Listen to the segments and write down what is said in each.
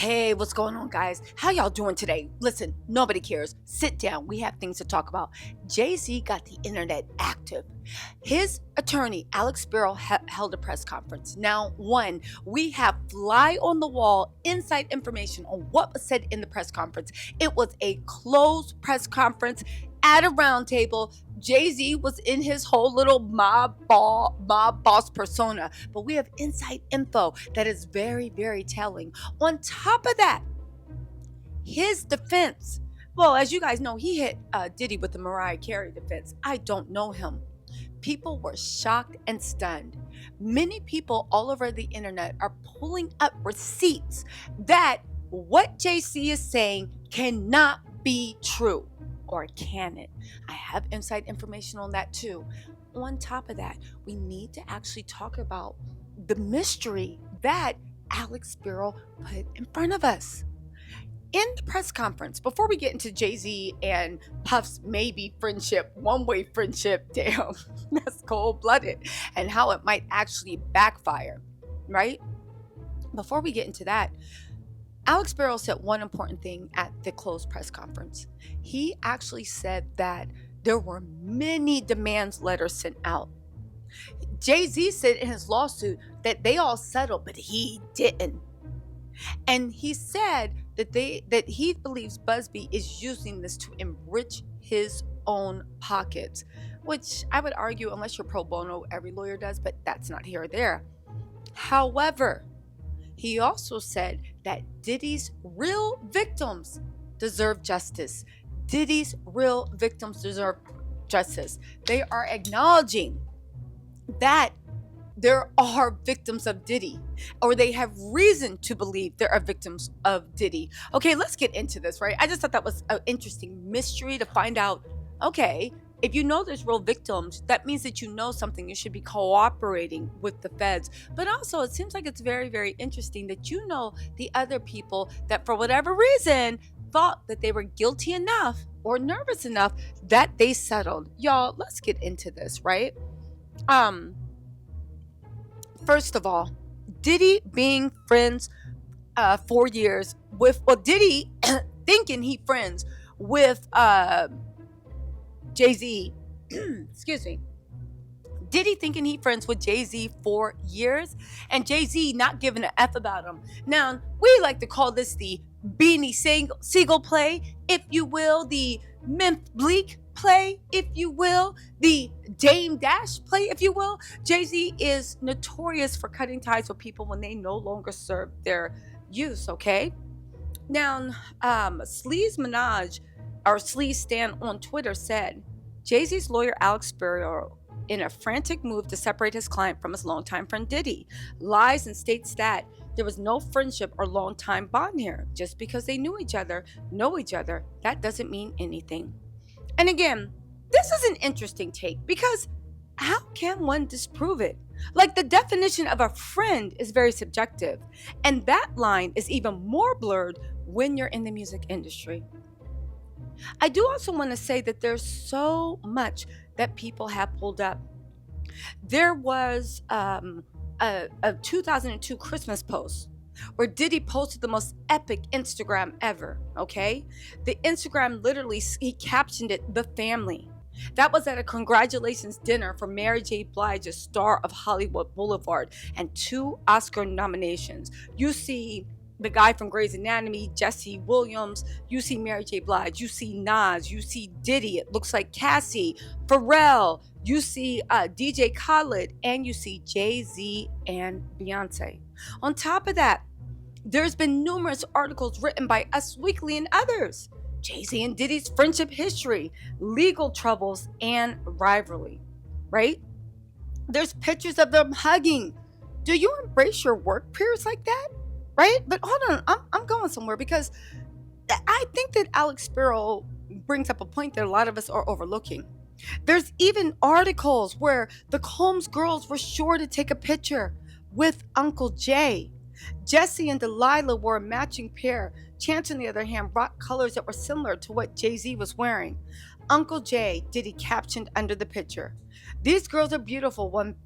Hey, what's going on, guys? How y'all doing today? Listen, nobody cares. Sit down. We have things to talk about. Jay-Z got the internet active. His attorney, Alex Sparrow, held a press conference. Now, one, we have fly on the wall inside information on what was said in the press conference. It was a closed press conference at a round table. Jay-Z was in his whole little mob boss persona, but we have inside info that is very, very telling. On top of that, his defense. Well, as you guys know, he hit Diddy with the Mariah Carey defense. I don't know him. People were shocked and stunned. Many people all over the internet are pulling up receipts that what JC is saying cannot be true. Or can it? I have inside information on that too. On top of that, we need to actually talk about the mystery that Alex Sparrow put in front of us. In the press conference, before we get into Jay-Z and Puff's maybe friendship, one-way friendship, damn, that's cold-blooded, and how it might actually backfire, right? Before we get into that, Alex Sparrow said one important thing at the closed press conference. He actually said that there were many demands letters sent out. Jay-Z said in his lawsuit that they all settled, but he didn't. And he said that he believes Busby is using this to enrich his own pockets, which I would argue, unless you're pro bono, every lawyer does, but that's not here or there. However, he also said that Diddy's real victims deserve justice. Diddy's real victims deserve justice. They are acknowledging that there are victims of Diddy, or they have reason to believe there are victims of Diddy. Okay, let's get into this, right? I just thought that was an interesting mystery to find out. Okay, if you know there's real victims, that means that you know something. You should be cooperating with the feds. But also, it seems like it's very, very interesting that you know the other people that for whatever reason thought that they were guilty enough or nervous enough that they settled. Y'all, let's get into this, right? First of all, Diddy being friends 4 years with, well, Diddy thinking he friends with Jay-Z, excuse me, Diddy thinking he friends with Jay-Z 4 years, and Jay-Z not giving an F about him. Now, we like to call this the Beanie Siegel play, if you will, the Memphis Bleak play, if you will, the Dame Dash play, if you will. Jay-Z is notorious for cutting ties with people when they no longer serve their use, okay? Now, Sleaze Minaj, or Sleaze Stan on Twitter, said, Jay-Z's lawyer Alex Sparrow, in a frantic move to separate his client from his longtime friend Diddy, lies and states that there was no friendship or long-time bond here. Just because they know each other, that doesn't mean anything. And again, this is an interesting take because how can one disprove it? Like, the definition of a friend is very subjective, and that line is even more blurred when you're in the music industry. I do also want to say that there's so much that people have pulled up. There was a 2002 Christmas post where Diddy posted the most epic Instagram ever, okay? The Instagram literally, he captioned it, "The Family." That was at a congratulations dinner for Mary J. Blige, a star of Hollywood Boulevard, and 2 Oscar nominations. You see the guy from Grey's Anatomy, Jesse Williams, you see Mary J. Blige, you see Nas, you see Diddy, it looks like Cassie, Pharrell, you see DJ Khaled, and you see Jay-Z and Beyonce. On top of that, there's been numerous articles written by Us Weekly and others. Jay-Z and Diddy's friendship history, legal troubles, and rivalry, right? There's pictures of them hugging. Do you embrace your work peers like that? Right? But hold on, I'm going somewhere because I think that Alex Sparrow brings up a point that a lot of us are overlooking. There's even articles where the Combs girls were sure to take a picture with Uncle Jay. Jesse and Delilah wore a matching pair. Chance, on the other hand, brought colors that were similar to what Jay-Z was wearing. Uncle Jay, Diddy captioned under the picture. These girls are beautiful, one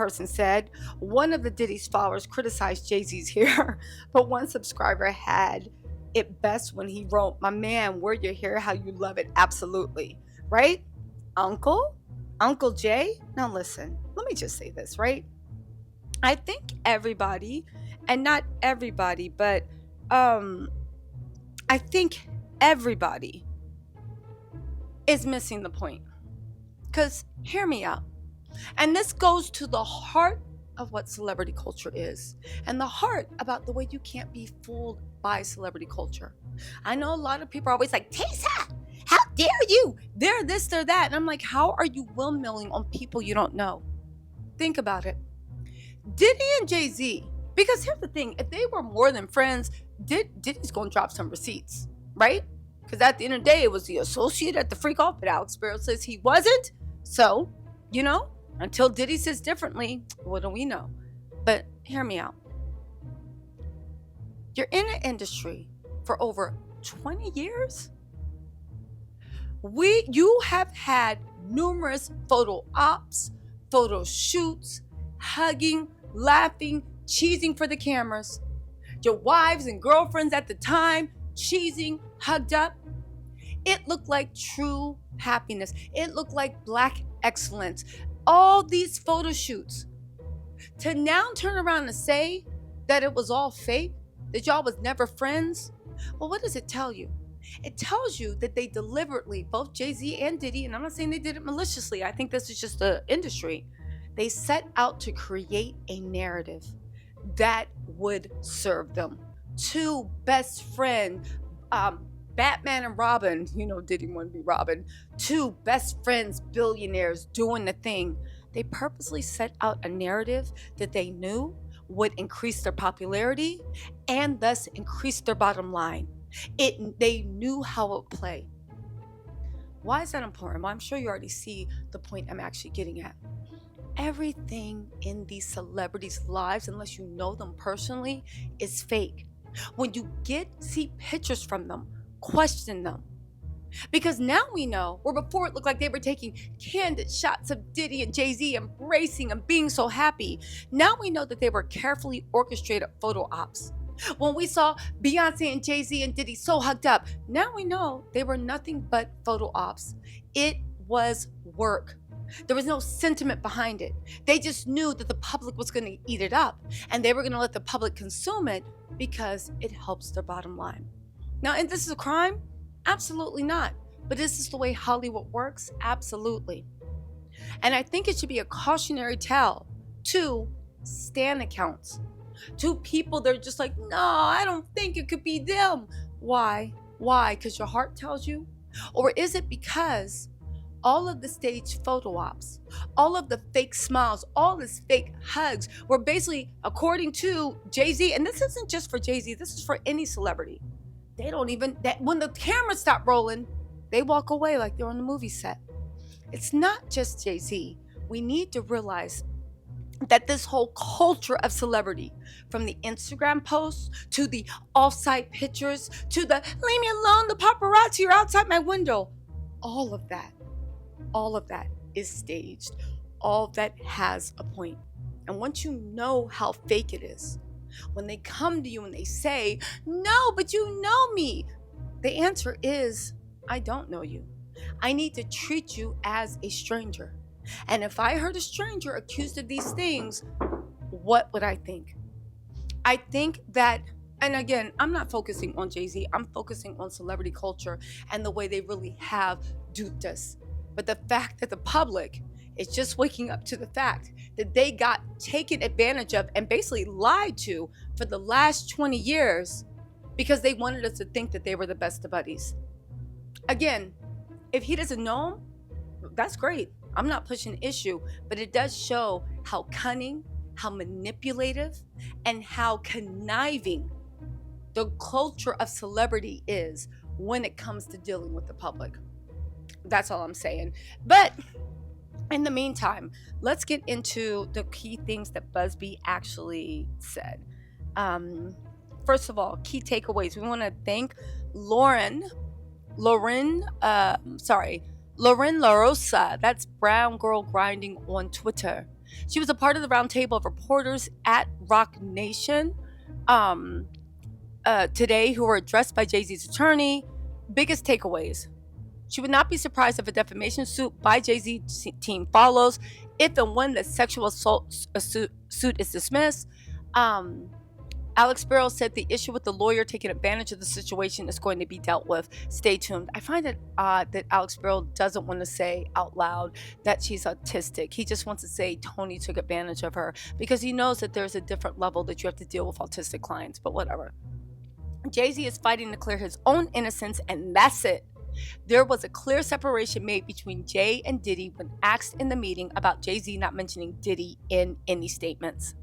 person said. One of the Diddy's followers criticized Jay-Z's hair, but one subscriber had it best when he wrote, "My man, wear your hair how you love it." Absolutely. Right? Uncle? Uncle Jay? Now listen, let me just say this, right? I think everybody, and not everybody, but I think everybody is missing the point. Because hear me out. And this goes to the heart of what celebrity culture is, and the heart about the way you can't be fooled by celebrity culture. I know a lot of people are always like, "Tisa, how dare you? They're this, they're that." And I'm like, how are you windmilling on people you don't know? Think about it. Diddy and Jay-Z, because here's the thing, if they were more than friends, Diddy's going to drop some receipts, right? Because at the end of the day, it was the associate at the freak off, but Alex Sparrow says he wasn't. So, until Diddy says differently, what do we know? But hear me out. You're in an industry for over 20 years. You have had numerous photo ops, photo shoots, hugging, laughing, cheesing for the cameras. Your wives and girlfriends at the time, cheesing, hugged up. It looked like true happiness. It looked like black excellence. All these photo shoots. To now turn around and say that it was all fake, that y'all was never friends, well, what does it tell you? It tells you that they deliberately, both Jay-Z and Diddy, and I'm not saying they did it maliciously, I think this is just the industry, they set out to create a narrative that would serve them. Two best friends, Batman and Robin, Diddy wanted to be Robin. Two best friends, billionaires doing the thing. They purposely set out a narrative that they knew would increase their popularity and thus increase their bottom line. They knew how it would play. Why is that important? Well, I'm sure you already see the point I'm actually getting at. Everything in these celebrities' lives, unless you know them personally, is fake. When you see pictures from them, question them. Because now we know, where before it looked like they were taking candid shots of Diddy and Jay-Z embracing and being so happy, now we know that they were carefully orchestrated photo ops. When we saw Beyonce and Jay-Z and Diddy so hugged up, now we know they were nothing but photo ops. It was work. There was no sentiment behind it. They just knew that the public was going to eat it up, and they were going to let the public consume it because it helps their bottom line. Now, and this is a crime? Absolutely not. But is this the way Hollywood works? Absolutely. And I think it should be a cautionary tale to stan accounts, to people that are just like, no, I don't think it could be them. Why? Why? Because your heart tells you? Or is it because all of the staged photo ops, all of the fake smiles, all this fake hugs were basically, according to Jay-Z, and this isn't just for Jay-Z, this is for any celebrity. They don't even, that when the cameras stop rolling, they walk away like they're on the movie set. It's not just Jay-Z. We need to realize that this whole culture of celebrity, from the Instagram posts to the off-site pictures to the leave me alone, the paparazzi are outside my window, all of that is staged. All of that has a point. And once you know how fake it is, when they come to you and they say, no, but you know me, the answer is, I don't know you. I need to treat you as a stranger. And if I heard a stranger accused of these things, what would I think? I think that, and again, I'm not focusing on Jay-Z, I'm focusing on celebrity culture and the way they really have duped us. But the fact that the public is just waking up to the fact that they got taken advantage of and basically lied to for the last 20 years because they wanted us to think that they were the best of buddies. Again, if he doesn't know him, that's great. I'm not pushing the issue, but it does show how cunning, how manipulative, and how conniving the culture of celebrity is when it comes to dealing with the public. That's all I'm saying. But in the meantime, let's get into the key things that Busby actually said. First of all, key takeaways. We want to thank Lauren LaRosa. That's Brown Girl Grinding on Twitter. She was a part of the roundtable of reporters at Rock Nation today who were addressed by Jay-Z's attorney. Biggest takeaways. She would not be surprised if a defamation suit by Jay-Z team follows if and when the sexual assault suit is dismissed. Alex Sparrow said the issue with the lawyer taking advantage of the situation is going to be dealt with. Stay tuned. I find it odd that Alex Sparrow doesn't want to say out loud that she's autistic. He just wants to say Tony took advantage of her because he knows that there's a different level that you have to deal with autistic clients, but whatever. Jay-Z is fighting to clear his own innocence, and that's it. There was a clear separation made between Jay and Diddy when asked in the meeting about Jay-Z not mentioning Diddy in any statements.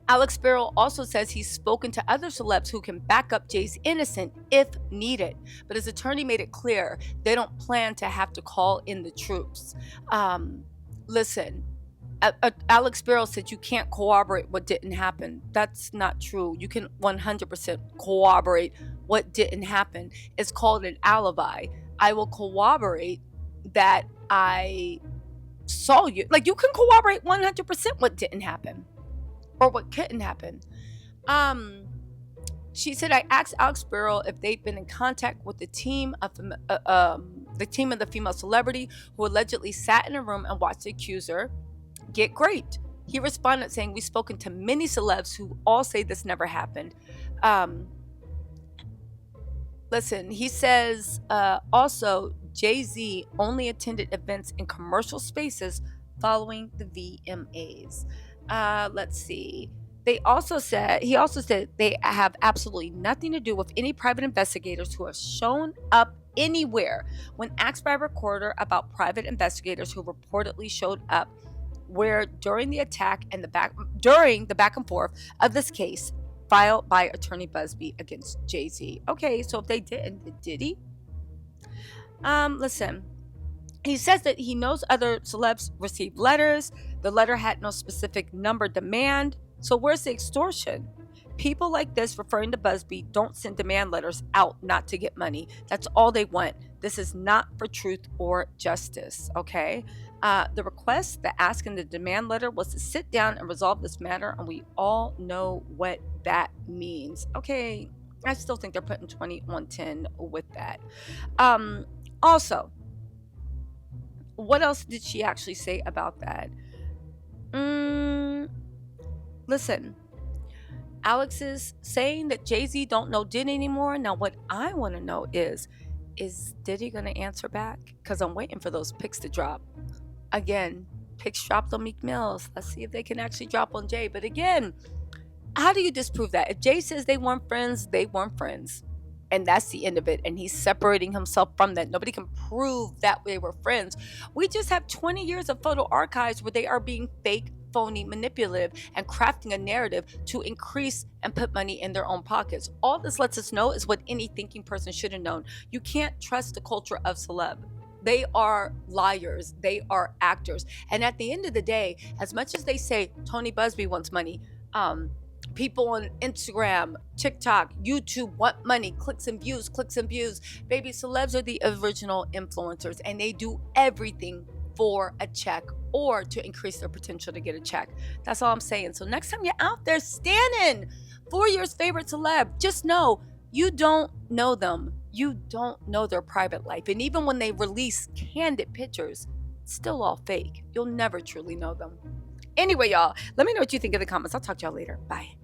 Alex Sparrow also says he's spoken to other celebs who can back up Jay's innocent if needed, but his attorney made it clear they don't plan to have to call in the troops. Listen, Alex Sparrow said you can't corroborate what didn't happen. That's not true. You can 100% corroborate what didn't happen. It's called an alibi. I will corroborate that I saw you. Like, you can corroborate 100% what didn't happen or what couldn't happen. She said, I asked Alex Sparrow if they've been in contact with the team of the female celebrity who allegedly sat in a room and watched the accuser get raped. He responded saying, we've spoken to many celebs who all say this never happened. Listen, he says also Jay-Z only attended events in commercial spaces following the VMAs. Let's see. He also said they have absolutely nothing to do with any private investigators who have shown up anywhere. When asked by a reporter about private investigators who reportedly showed up where during the attack and during the back and forth of this case filed by attorney Busby against Jay-Z. Okay, so if they didn't, did he? Listen. He says that he knows other celebs received letters. The letter had no specific number demand. So where's the extortion? People like this, referring to Busby, don't send demand letters out not to get money. That's all they want. This is not for truth or justice, okay? The request, the ask in the demand letter was to sit down and resolve this matter, and we all know what that means. Okay, I still think they're putting 20 on 10 with that. Also, what else did she actually say about that? Listen, Alex is saying that Jay-Z don't know Diddy anymore. Now, what I want to know is Diddy going to answer back? Because I'm waiting for those pics to drop. Again, pics dropped on Meek Mills. Let's see if they can actually drop on Jay. But again, how do you disprove that? If Jay says they weren't friends, they weren't friends. And that's the end of it. And he's separating himself from that. Nobody can prove that they were friends. We just have 20 years of photo archives where they are being fake, phony, manipulative, and crafting a narrative to increase and put money in their own pockets. All this lets us know is what any thinking person should have known. You can't trust the culture of celeb. They are liars. They are actors. And at the end of the day, as much as they say Tony Busby wants money, people on Instagram, TikTok, YouTube want money, clicks and views. Baby, celebs are the original influencers, and they do everything for a check or to increase their potential to get a check. That's all I'm saying. So next time you're out there standing for your favorite celeb, just know you don't know them. You don't know their private life. And even when they release candid pictures, it's still all fake. You'll never truly know them. Anyway, y'all, let me know what you think in the comments. I'll talk to y'all later. Bye.